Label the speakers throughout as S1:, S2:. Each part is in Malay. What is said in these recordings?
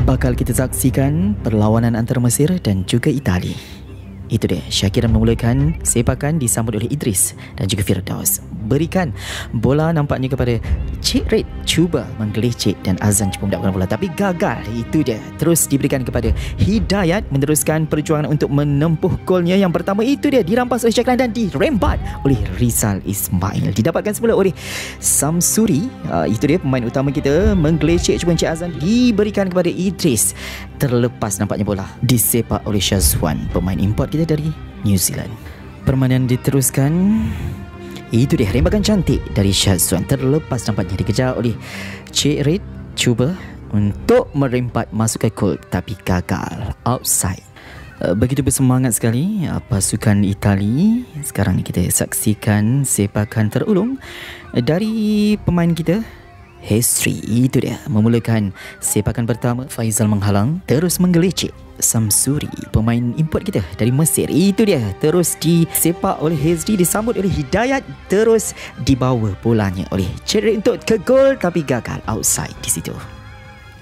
S1: bakal kita saksikan perlawanan antara Mesir dan juga Itali. Itu dia, Syakiran memulakan sepakan disambut oleh Idris dan juga Firdaus. Berikan bola nampaknya kepada Cik Red, cuba menggelecek dan Azan cuba mendapatkan bola tapi gagal. Itu dia, terus diberikan kepada Hidayat meneruskan perjuangan untuk menempuh golnya yang pertama. Itu dia, dirampas oleh Syakiran dan dirembat oleh Rizal Ismail. Didapatkan semula oleh Samsuri. Itu dia pemain utama kita, menggelecek cuba Cik Azan, diberikan kepada Idris. Terlepas nampaknya bola, disepak oleh Syazwan, pemain import kita dari New Zealand. Permainan diteruskan. Itu dia, rembakan cantik dari Syazwan. Terlepas nampaknya dikejar oleh Cik Red, cuba untuk merempat masuk ke gol tapi gagal, outside. Begitu bersemangat sekali pasukan Itali. Sekarang ni kita saksikan sepakan terulung dari pemain kita, Hestri. Itu dia, memulakan sepakan pertama. Faizal menghalang, terus menggelecek Samsuri, pemain import kita dari Mesir. Itu dia, terus disepak oleh Hezri, disambut oleh Hidayat, terus dibawa bolanya oleh Cik untuk ke gol tapi gagal, outside di situ.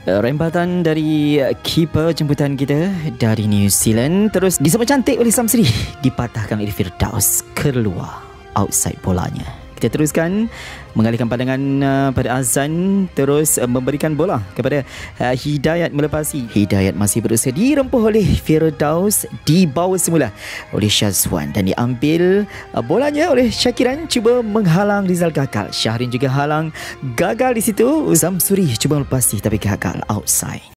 S1: Rembatan dari keeper jemputan kita dari New Zealand, terus disambut cantik oleh Samsuri, dipatahkan oleh Firdaus, keluar, outside bolanya. Kita teruskan mengalihkan pandangan pada Azan, terus memberikan bola kepada Hidayat melepasi. Hidayat masih berusaha dirempuh oleh Firdaus, dibawa semula oleh Syazwan dan diambil bolanya oleh Syakiran, cuba menghalang, Rizal gagal. Syahrin juga halang, gagal di situ. Zamsuri cuba melepasi tapi gagal, outside.